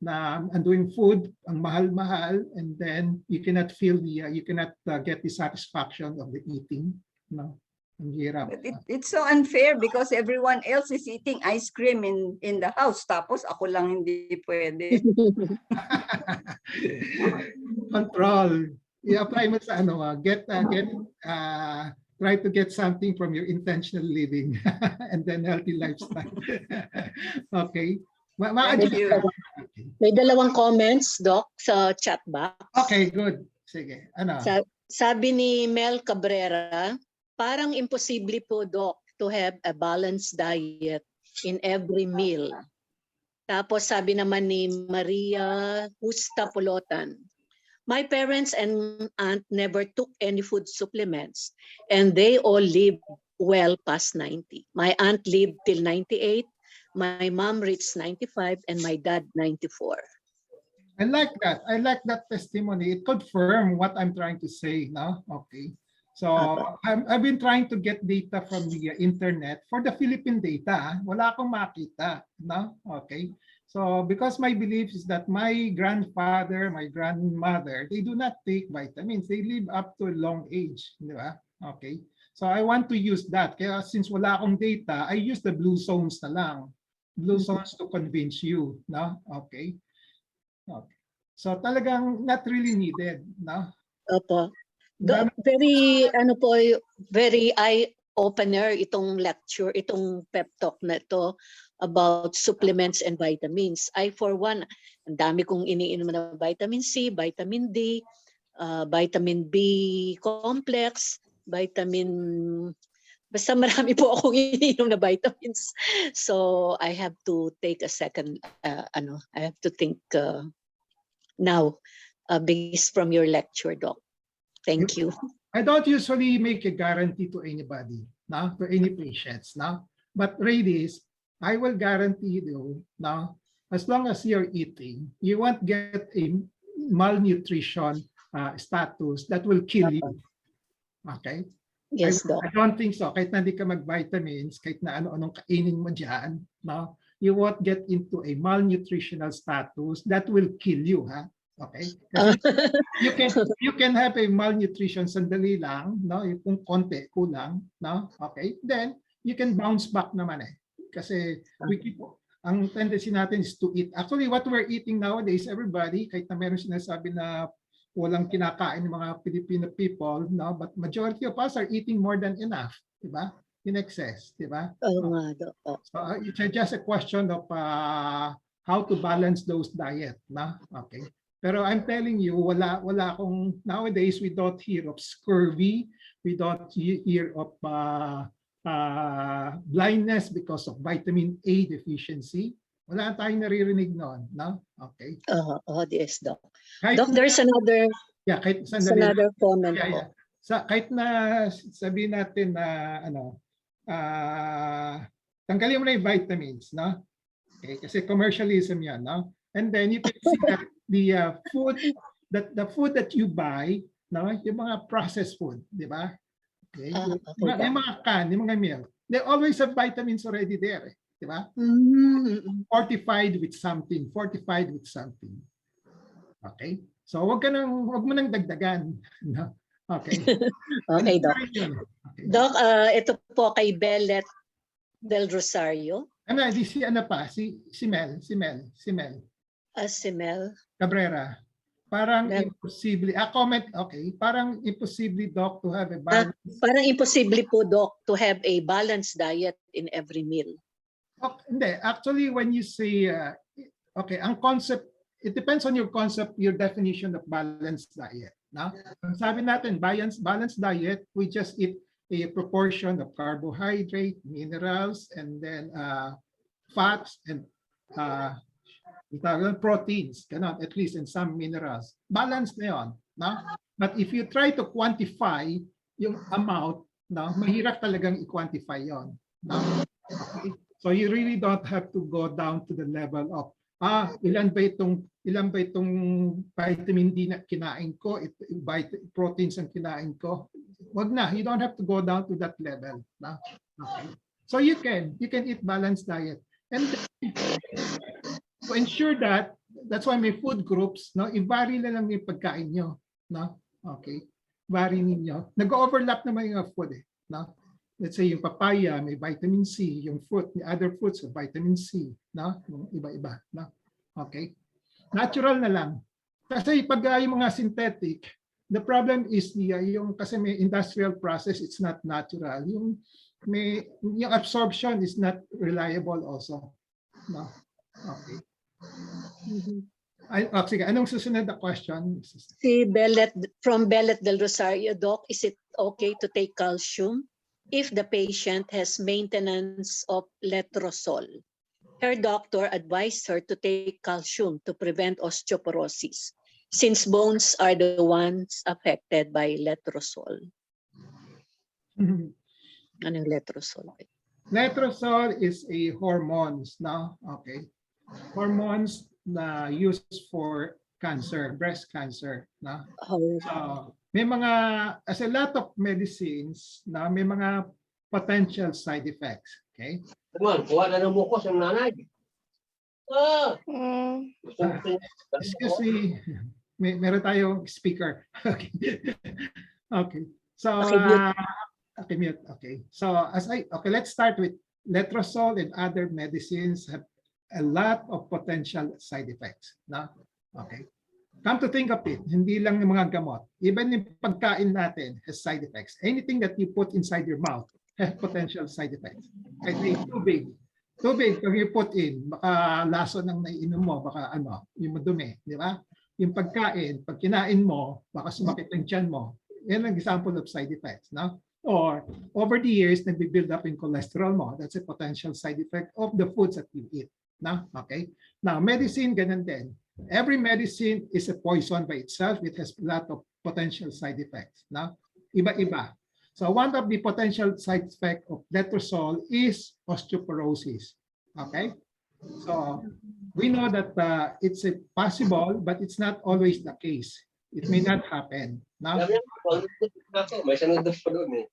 na anduin food, ang mahal-mahal, and then you cannot feel you cannot get the satisfaction of the eating, no? Ang hirap. But it's so unfair because everyone else is eating ice cream in the house. Tapos ako lang hindi pwede. Control. I-apply mo sa try to get something from your intentional living and then healthy lifestyle. Okay. Thank you. May dalawang comments, Doc, sa chat box. Okay, good. Sige. Ano? Sabi ni Mel Cabrera, parang imposible po, Doc, to have a balanced diet in every meal. Tapos sabi naman ni Maria Justa Polotan, my parents and aunt never took any food supplements and they all lived well past 90. My aunt lived till 98, my mom reached 95, and my dad 94. I like that. I like that testimony. It confirms what I'm trying to say. No? Okay. So I've been trying to get data from the internet for the Philippine data. Wala akong makita. No? Okay. So because my belief is that my grandfather, my grandmother, they do not take vitamins. They live up to a long age. Di ba? Okay. So I want to use that. Kaya since wala akong data, I use the blue zones na lang. Blue zones to convince you. No? Okay. Okay. So talagang not really needed. No? Opo. Very very eye-opener itong lecture, itong pep talk na ito about supplements and vitamins. I for one, ang dami kong iniinom na vitamin C, vitamin D, vitamin B complex, basta marami po akong iniinom na vitamins. So I have to take a second, I have to think now based from your lecture, Doc. Thank you. I don't usually make a guarantee to anybody, no? To any patients. No? But ladies, I will guarantee you now, as long as you're eating, you won't get a malnutrition status that will kill you. Okay? Yes, Doc. I don't think so. Kahit na hindi ka mag-vitamins, kahit na ano-anong kainin mo dyan, no? You won't get into a malnutritional status that will kill you, ha? Okay? Kasi you can have a malnutrition sandali lang, no? Yung konti, kulang, no? Okay? Then, you can bounce back naman eh. Kasi ang tendency natin is to eat. Actually, what we're eating nowadays, everybody, kahit na meron sinasabi na walang kinakain ng mga Filipino people, no? But majority of us are eating more than enough, di ba? In excess, di ba? Oo nga, Doc. So it's just a question of how to balance those diet, na? Okay. Pero I'm telling you, wala akong, nowadays we don't hear of scurvy, we don't hear of blindness because of vitamin A deficiency. Wala tayong naririnig noon, no? Okay. Yes, Doc. Kahit Doc, there's another comment po. Kahit na sabihin natin na tanggalin mo na yung vitamins, no? Okay, kasi commercialism yan, no? And then you can see that the food that you buy, no, yung mga processed food, di ba? Okay. Yung mga can, yung mga milk, they always have vitamins already there, di ba? Fortified with something. Okay? So wag mo nang dagdagan, no? Okay. Okay, Doc. Okay. Doc, ito po kay Bellet del Rosario. Si Mel Si Mel. Cabrera. Parang imposible. Comment, okay. Parang imposible, Doc, to have a balance. Parang imposible po, Doc, to have a balanced diet in every meal. Okay, hindi. Actually, when you say, okay, ang concept, it depends on your concept, your definition of balanced diet. No? Sabi natin, balanced diet, we just eat a proportion of carbohydrate, minerals, and then fats and proteins, at least, and some minerals. Balanced na yun. No? But if you try to quantify yung amount, no, mahirap talagang i-quantify yon. No? Okay? So you really don't have to go down to the level of ilan ba itong vitamin D na kinain ko, proteins ang kinain ko. Wag na, you don't have to go down to that level. No? Okay. So you can eat balanced diet. And to ensure that's why may food groups, no, i-vary na lang yung pagkain nyo, no? Okay. Vary ninyo. Nag-overlap naman yung food eh, no? Let's say yung papaya may vitamin C, yung fruit, the other fruits have vitamin C, no? Yung iba-iba, no? Okay? Natural na lang. Kasi pag yung mga synthetic, the problem is yung kasi may industrial process, it's not natural. Yung absorption is not reliable also. No? Okay. Sige, anong susunod na question? Si Bellet, from Bellet del Rosario, Doc, is it okay to take calcium if the patient has maintenance of letrozole? Her doctor advised her to take calcium to prevent osteoporosis, since bones are the ones affected by letrozole. Ano yung letrozole? Letrozole is a hormones, no? Okay. Hormones na used for cancer, breast cancer, no? So, may mga, as a lot of medicines, na may mga potential side effects, okay? Naman, kuha na ng mukos ang nanay. Excuse me, meron tayong speaker. Okay. Okay. So, okay, mute. Okay. So, let's start with letrozole and other medicines have a lot of potential side effects. No? Okay. Come to think of it, hindi lang yung mga gamot. Even yung pagkain natin has side effects. Anything that you put inside your mouth has potential side effects. Kahit tubig, pag you put in, baka laso ng naiinom mo, baka yung madumi, di ba? Yung pagkain, pag kinain mo, baka sumakit ang tiyan mo. Yan ang example of side effects. No? Or over the years, nagbi-build up yung cholesterol mo. That's a potential side effect of the foods that you eat. No? Okay? Now, medicine, ganun din. Every medicine is a poison by itself. It has a lot of potential side effects. No? Iba-iba. So one of the potential side effects of letrozole is osteoporosis. Okay, so we know that it's a possible, but it's not always the case. It may not happen. Now, Alam niyo, ako, may sanudot pa doon eh.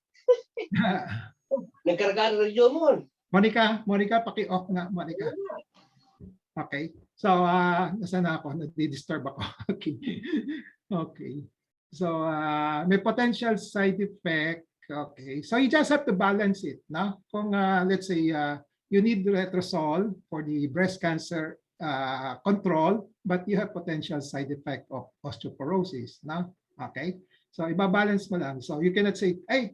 Nagkarga ng ROJoson. Monica, paki-off nga, Monica. Okay. So, nasaan na ako? Nadi-disturb ako. Okay. Okay. So, may potential side effect. Okay. So, you just have to balance it. No? Kung, let's say, you need letrozole for the breast cancer control, but you have potential side effect of osteoporosis. No? Okay. So, ibabalance mo lang. So, you cannot say, hey,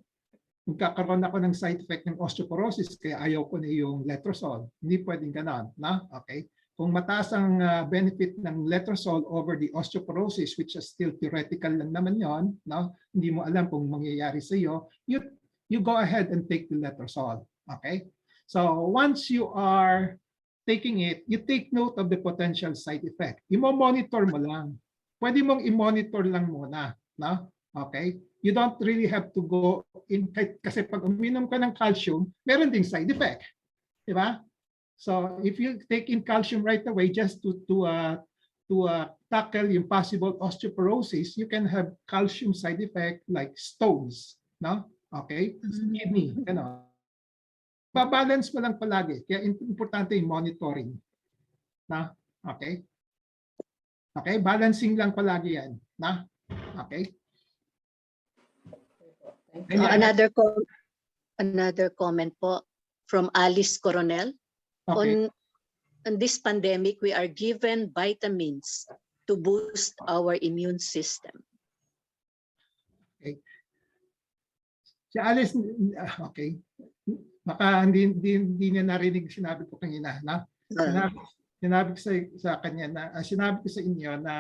magkakaroon ako ng side effect ng osteoporosis kaya ayaw ko na yung letrozole. Hindi pwedeng ganon. No? Okay. Kung mataas ang benefit ng letrozole over the osteoporosis, which is still theoretical lang naman yon, no? Hindi mo alam kung mangyayari sa iyo, you go ahead and take the letrozole. Okay? So once you are taking it, you take note of the potential side effect. Imo-monitor mo lang. Pwede mong i-monitor lang muna. No? Okay? You don't really have to go in, kasi pag uminom ka ng calcium, meron ding side effect. Di ba? So if you take in calcium right away just to tackle yung possible osteoporosis, you can have calcium side effect like stones, no? Okay? Kidney, ano. Babalance mo lang palagi. Kaya importante yung monitoring. Na? Okay? Okay? Balancing lang palagi yan. Na? Okay? Another comment po from Alice Coronel. Okay. On this pandemic, we are given vitamins to boost our immune system. Okay. Si Alice, okay. Baka hindi niya narinig sinabi ko kanina, na? Sinabi ko sa kanya na sinabi ko sa inyo na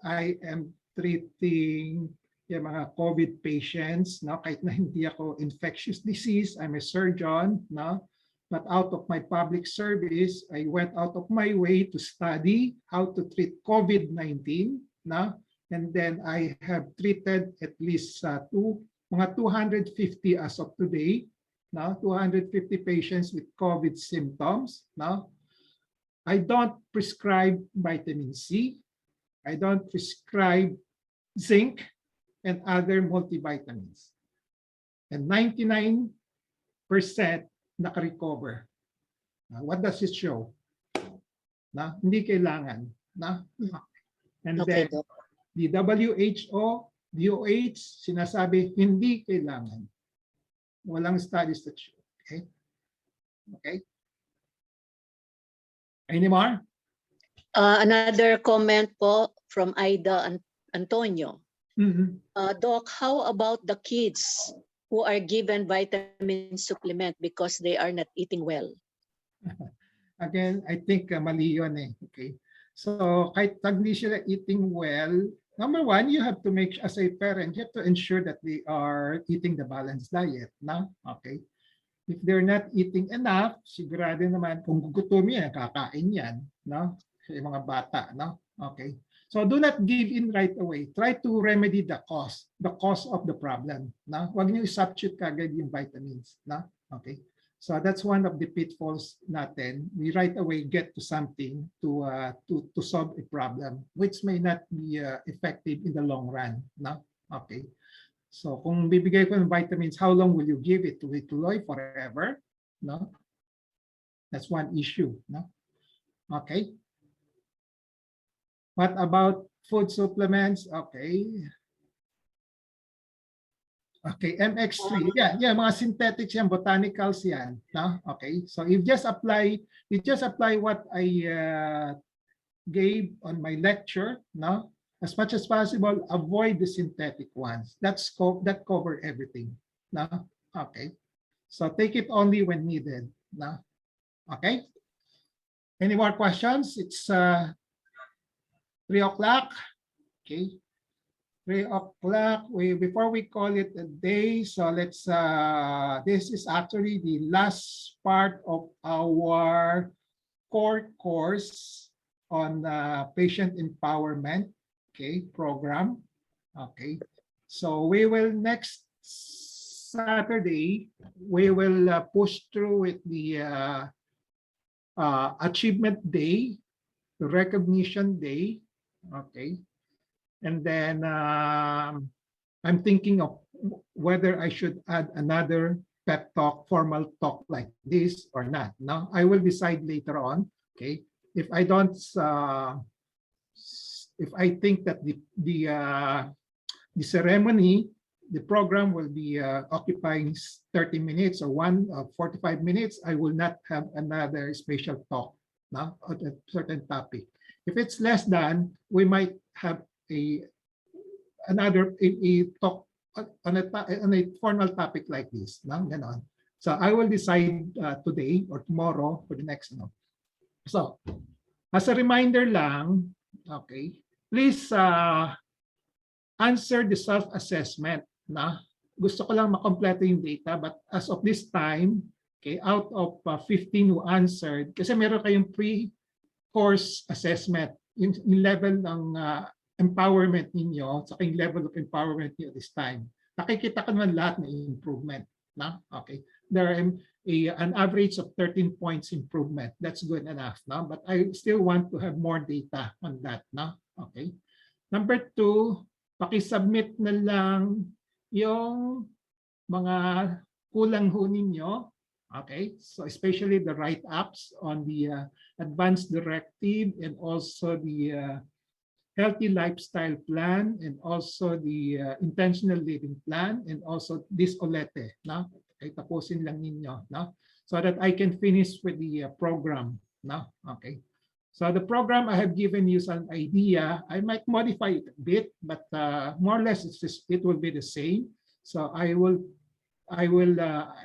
I am treating yung mga COVID patients, no? Kahit na hindi ako infectious disease, I'm a surgeon, no? But out of my public service, I went out of my way to study how to treat COVID-19, no? And then I have treated at least mga 250 as of today, no? 250 patients with COVID symptoms, no? I don't prescribe vitamin C. I don't prescribe zinc and other multivitamins. And 99% naka-recover. What does it show? Na hindi kailangan. Na? And Okay, then the WHO, DOH, sinasabi hindi kailangan. Walang studies that show. Okay? Okay? Any more? Another comment po from Aida Antonio. Doc, how about the kids who are given vitamin supplement because they are not eating well? Again, I think mali yun eh. Okay. So kahit hindi sila eating well, number one, you have to make, as a parent, you have to ensure that they are eating the balanced diet. No? Okay. If they're not eating enough, sigurado naman kung gugutom yan, kakain yan. No? Sa mga bata. No? Okay. So do not give in right away. Try to remedy the cause of the problem. No? Huwag niyo i-substitute kagad yung vitamins. No? Okay. So that's one of the pitfalls natin. We right away get to something to solve a problem, which may not be effective in the long run. No? Okay. So kung bibigay ko ng vitamins, how long will you give it? To it tuloy forever? No? That's one issue. No? Okay. What about food supplements? Okay. Okay, MX3. Yeah, mga synthetics yan, botanicals yan. No? Okay. So you just apply what I gave on my lecture, no? As much as possible, avoid the synthetic ones. That cover everything. No? Okay. So take it only when needed. No? Okay. Any more questions? It's 3 o'clock. Okay. 3 o'clock. Before we call it a day, so let's. This is actually the last part of our core course on patient empowerment. Okay, program. Okay, so we will next Saturday, we will push through with the Achievement Day, the Recognition Day. Okay. And then I'm thinking of whether I should add another pep talk, formal talk like this or not. Now, I will decide later on. Okay. If I don't, if I think that the ceremony, the program will be occupying 30 minutes or 45 minutes, I will not have another special talk now on a certain topic. If it's less than, we might have another talk on a formal topic like this. No? Ganon. So I will decide today or tomorrow for the next one. So as a reminder lang, okay, please answer the self-assessment. Na gusto ko lang makompleto yung data, but as of this time, okay, out of 15 who answered, kasi meron kayong pre-course assessment, yung level ng empowerment ninyo, sa yung level of empowerment niyo this time. Nakikita ko naman lahat ng improvement. Na? Okay. There are an average of 13 points improvement. That's good enough. No? But I still want to have more data on that. No? Okay. Number 2, pakisubmit na lang yung mga kulang ho ninyo. Okay, so especially the write-ups on the advanced directive and also the healthy lifestyle plan and also the intentional living plan and also this OLETE. No? Okay, tapusin lang ninyo. No? So that I can finish with the program. No? Okay. So the program I have given you some idea. I might modify it a bit, but more or less it will be the same. So I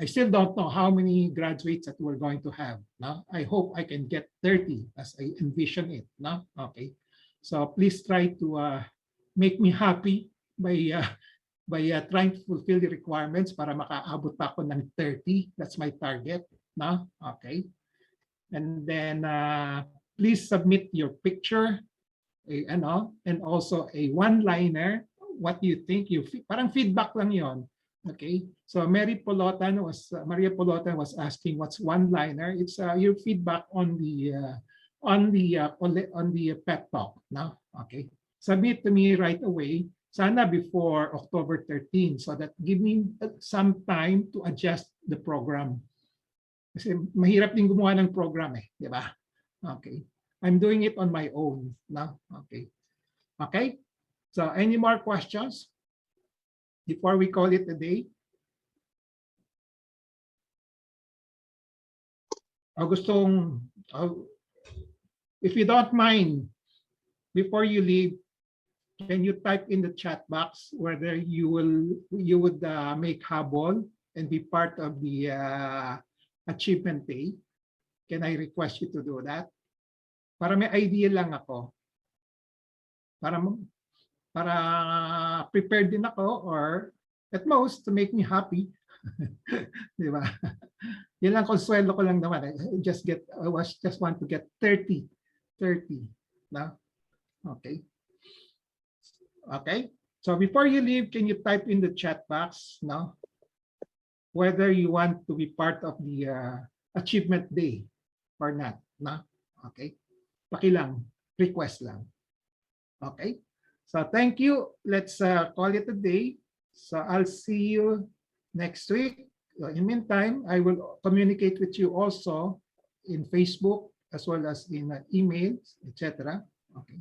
still don't know how many graduates that we're going to have. No? I hope I can get 30 as I envision it. No? Okay. So please try to make me happy by trying to fulfill the requirements para makaabot pa ako ng 30. That's my target. No? Okay. And then please submit your picture, and also a one-liner. What do you think? Parang feedback lang yon. Okay. So Maria Polotan was asking what's one-liner. It's your feedback on the pep talk. No? Okay. Submit to me right away. Sana before October 13, so that give me some time to adjust the program. Kasi mahirap din gumawa ng program eh, di ba? Okay. I'm doing it on my own. No? Okay. Okay. So any more questions before we call it a day? If you don't mind, before you leave, can you type in the chat box whether you would make habol and be part of the Achievement Day? Can I request you to do that? Para may idea lang ako. Para prepared din ako, or at most to make me happy. Di ba? Yan lang, konsuelo ko lang naman. I just want to get 30. No? Okay. Okay. So before you leave, can you type in the chat box, no? Whether you want to be part of the Achievement Day or not, no? Okay. Pakilang, request lang. Okay. So thank you. Let's call it a day. So I'll see you next week. In the meantime, I will communicate with you also in Facebook as well as in emails, etc. Okay.